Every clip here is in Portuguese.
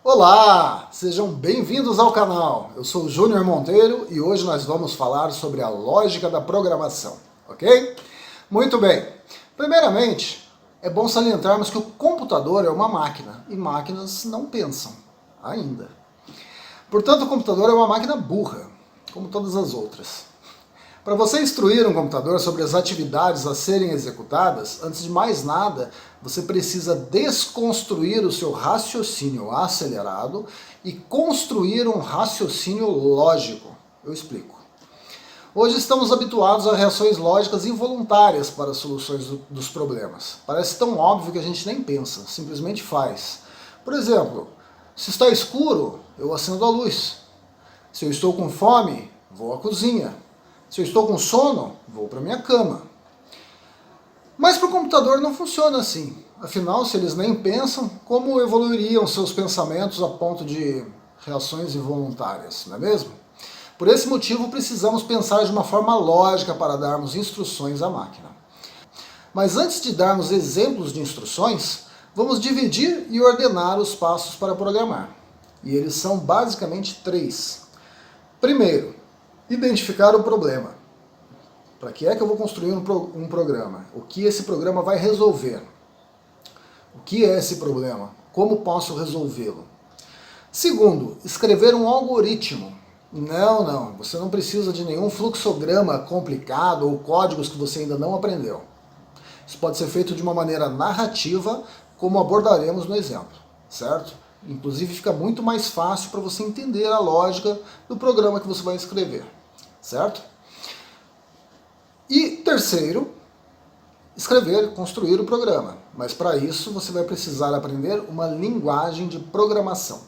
Olá, sejam bem-vindos ao canal. Eu sou o Júnior Monteiro e hoje nós vamos falar sobre a lógica da programação, ok? Muito bem. Primeiramente, é bom salientarmos que o computador é uma máquina e máquinas não pensam, ainda. Portanto, o computador é uma máquina burra, como todas as outras. Para você instruir um computador sobre as atividades a serem executadas, antes de mais nada, você precisa desconstruir o seu raciocínio acelerado e construir um raciocínio lógico. Eu explico. Hoje estamos habituados a reações lógicas involuntárias para as soluções dos problemas. Parece tão óbvio que a gente nem pensa, simplesmente faz. Por exemplo, se está escuro, eu acendo a luz. Se eu estou com fome, vou à cozinha. Se eu estou com sono, vou para minha cama. Mas para o computador não funciona assim. Afinal, se eles nem pensam, como evoluiriam seus pensamentos a ponto de reações involuntárias, não é mesmo? Por esse motivo, precisamos pensar de uma forma lógica para darmos instruções à máquina. Mas antes de darmos exemplos de instruções, vamos dividir e ordenar os passos para programar. E eles são basicamente 3. Primeiro, identificar o problema. Para que é que eu vou construir um programa? O que esse programa vai resolver? O que é esse problema? Como posso resolvê-lo? Segundo, escrever um algoritmo. Não, você não precisa de nenhum fluxograma complicado ou códigos que você ainda não aprendeu. Isso pode ser feito de uma maneira narrativa, como abordaremos no exemplo, certo? Inclusive fica muito mais fácil para você entender a lógica do programa que você vai escrever, certo? E terceiro, construir o programa. Mas para isso você vai precisar aprender uma linguagem de programação,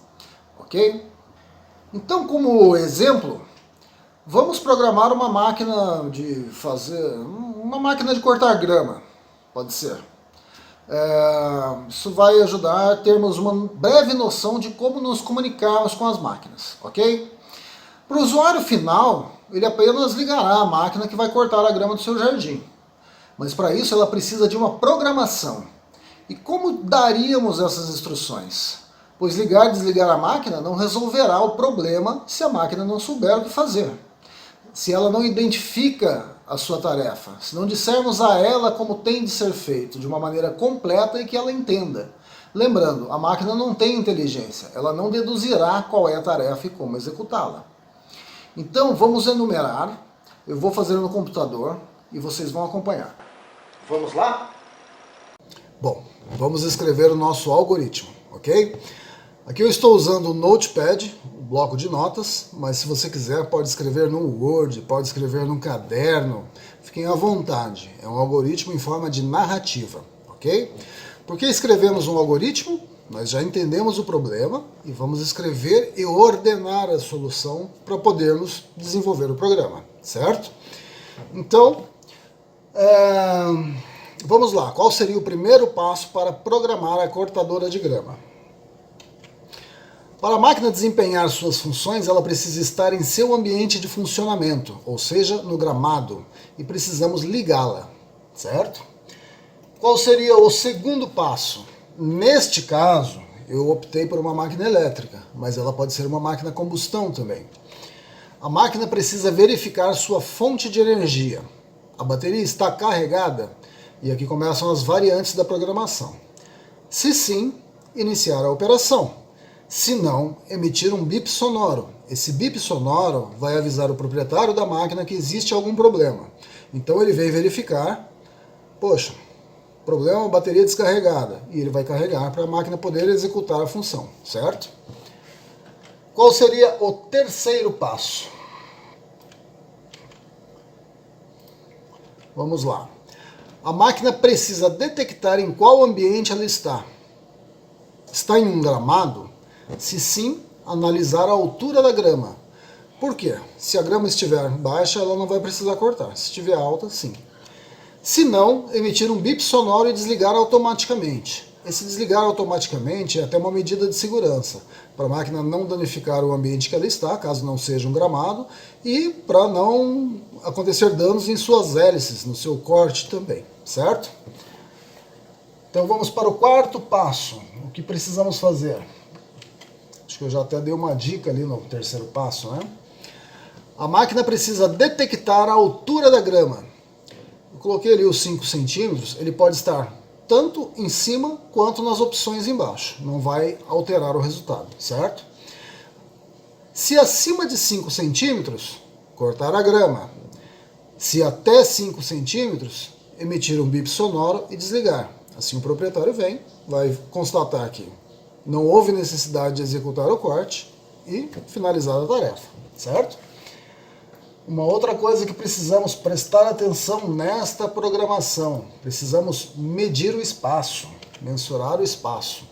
ok? Então, como exemplo, vamos programar uma máquina uma máquina de cortar grama, pode ser. Isso vai ajudar a termos uma breve noção de como nos comunicarmos com as máquinas, ok? Para o usuário final, ele apenas ligará a máquina que vai cortar a grama do seu jardim. Mas para isso ela precisa de uma programação. E como daríamos essas instruções? Pois ligar e desligar a máquina não resolverá o problema se a máquina não souber o que fazer. Se ela não identifica a sua tarefa, se não dissermos a ela como tem de ser feito, de uma maneira completa e que ela entenda. Lembrando, a máquina não tem inteligência, ela não deduzirá qual é a tarefa e como executá-la. Então vamos enumerar, eu vou fazer no computador e vocês vão acompanhar. Vamos lá? Bom, vamos escrever o nosso algoritmo, ok? Aqui eu estou usando o Notepad, o bloco de notas, mas se você quiser pode escrever no Word, pode escrever num caderno, fiquem à vontade. É um algoritmo em forma de narrativa, ok? Por que escrevemos um algoritmo? Nós já entendemos o problema e vamos escrever e ordenar a solução para podermos desenvolver o programa, certo? Então, vamos lá. Qual seria o primeiro passo para programar a cortadora de grama? Para a máquina desempenhar suas funções, ela precisa estar em seu ambiente de funcionamento, ou seja, no gramado, e precisamos ligá-la, certo? Qual seria o segundo passo? Neste caso, eu optei por uma máquina elétrica, mas ela pode ser uma máquina a combustão também. A máquina precisa verificar sua fonte de energia. A bateria está carregada? E aqui começam as variantes da programação. Se sim, iniciar a operação. Se não, emitir um bip sonoro. Esse bip sonoro vai avisar o proprietário da máquina que existe algum problema. Então ele vem verificar, poxa, problema, bateria descarregada. E ele vai carregar para a máquina poder executar a função, certo? Qual seria o terceiro passo? Vamos lá. A máquina precisa detectar em qual ambiente ela está. Está em um gramado? Se sim, analisar a altura da grama. Por quê? Se a grama estiver baixa, ela não vai precisar cortar. Se estiver alta, sim. Se não, emitir um bip sonoro e desligar automaticamente. Esse desligar automaticamente é até uma medida de segurança, para a máquina não danificar o ambiente que ela está, caso não seja um gramado, e para não acontecer danos em suas hélices, no seu corte também, certo? Então vamos para o quarto passo. O que precisamos fazer? que eu já até dei uma dica ali no terceiro passo, né? A máquina precisa detectar a altura da grama. Eu coloquei ali os 5 centímetros, ele pode estar tanto em cima quanto nas opções embaixo. Não vai alterar o resultado, certo? Se acima de 5 centímetros, cortar a grama. Se até 5 centímetros, emitir um bip sonoro e desligar. Assim o proprietário vem, vai constatar que não houve necessidade de executar o corte e finalizar a tarefa, certo? Uma outra coisa que precisamos prestar atenção nesta programação, precisamos medir o espaço, mensurar o espaço.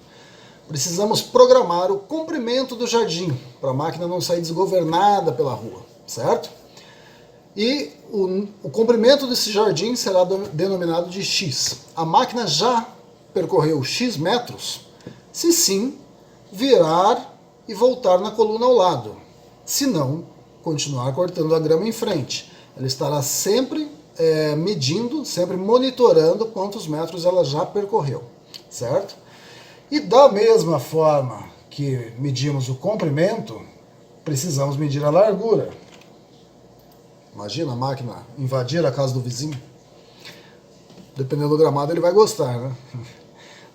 Precisamos programar o comprimento do jardim, para a máquina não sair desgovernada pela rua, certo? E o comprimento desse jardim será denominado de X. A máquina já percorreu X metros? Se sim, virar e voltar na coluna ao lado. Se não, continuar cortando a grama em frente. Ela estará sempre medindo, sempre monitorando quantos metros ela já percorreu, certo? E da mesma forma que medimos o comprimento, precisamos medir a largura. Imagina a máquina invadir a casa do vizinho. Dependendo do gramado, ele vai gostar, né?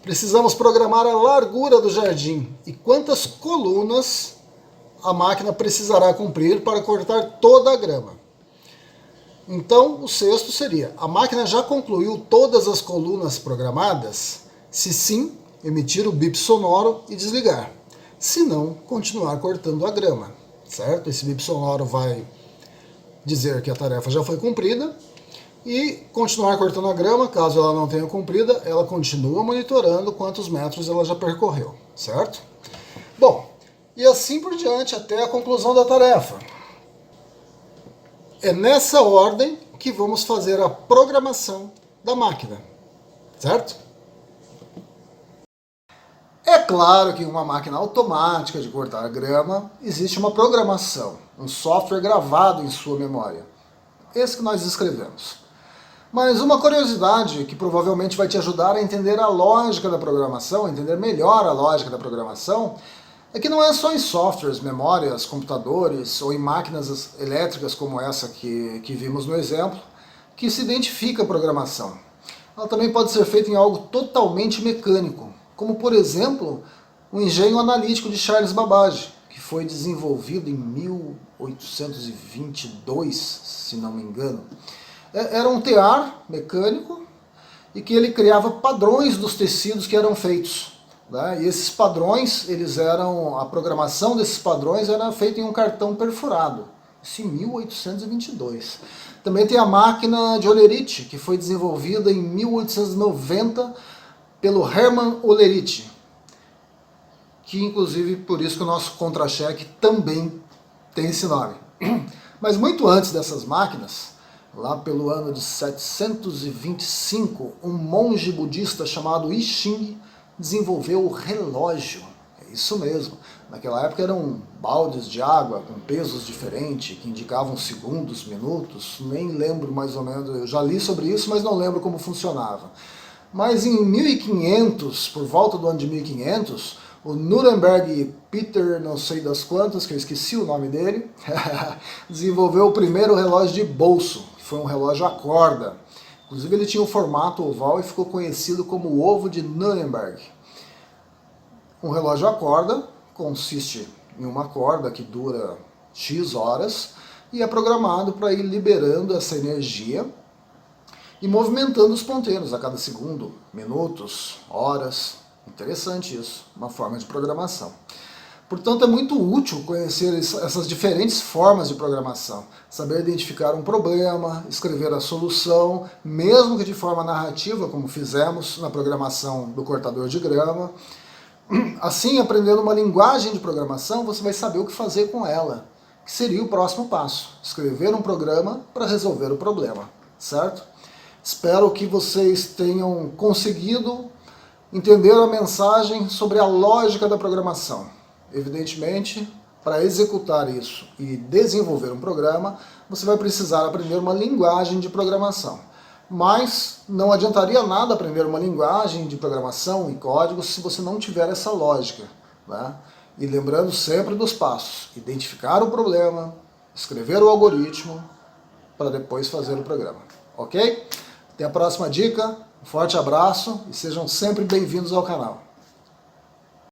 Precisamos programar a largura do jardim e quantas colunas a máquina precisará cumprir para cortar toda a grama. Então, o sexto seria: a máquina já concluiu todas as colunas programadas? Se sim, emitir o bip sonoro e desligar. Se não, continuar cortando a grama, certo? Esse bip sonoro vai dizer que a tarefa já foi cumprida e continuar cortando a grama, caso ela não tenha cumprida, ela continua monitorando quantos metros ela já percorreu, certo? Bom, e assim por diante até a conclusão da tarefa. É nessa ordem que vamos fazer a programação da máquina, certo? É claro que em uma máquina automática de cortar grama existe uma programação, um software gravado em sua memória. Esse que nós escrevemos. Mas uma curiosidade que provavelmente vai te ajudar a entender a lógica da programação, a entender melhor a lógica da programação, é que não é só em softwares, memórias, computadores ou em máquinas elétricas como essa que vimos no exemplo, que se identifica a programação. Ela também pode ser feita em algo totalmente mecânico, como por exemplo o engenho analítico de Charles Babbage, que foi desenvolvido em 1822, se não me engano. Era um tear mecânico e que ele criava padrões dos tecidos que eram feitos, né? E esses padrões, a programação desses padrões era feita em um cartão perfurado, isso em 1822. Também tem a máquina de Olerite, que foi desenvolvida em 1890 pelo Hermann Olerite, que inclusive por isso que o nosso contra-cheque também tem esse nome. Mas muito antes dessas máquinas, lá pelo ano de 725, um monge budista chamado I Ching desenvolveu o relógio. É isso mesmo. Naquela época eram baldes de água com pesos diferentes, que indicavam segundos, minutos, nem lembro mais ou menos, eu já li sobre isso, mas não lembro como funcionava. Mas em 1500, por volta do ano de 1500, o Nuremberg Peter, não sei das quantas, que eu esqueci o nome dele, desenvolveu o primeiro relógio de bolso, que foi um relógio a corda. Inclusive ele tinha um formato oval e ficou conhecido como o ovo de Nuremberg. Um relógio a corda consiste em uma corda que dura X horas e é programado para ir liberando essa energia e movimentando os ponteiros a cada segundo, minutos, horas. Interessante isso, uma forma de programação. Portanto, é muito útil conhecer essas diferentes formas de programação, saber identificar um problema, escrever a solução, mesmo que de forma narrativa, como fizemos na programação do cortador de grama. Assim, aprendendo uma linguagem de programação, você vai saber o que fazer com ela, que seria o próximo passo, escrever um programa para resolver o problema, certo? Espero que vocês tenham conseguido entender a mensagem sobre a lógica da programação. Evidentemente, para executar isso e desenvolver um programa, você vai precisar aprender uma linguagem de programação. Mas não adiantaria nada aprender uma linguagem de programação e código se você não tiver essa lógica, né? E lembrando sempre dos passos: identificar o problema, escrever o algoritmo, para depois fazer o programa, ok? Até a próxima dica, um forte abraço e sejam sempre bem-vindos ao canal.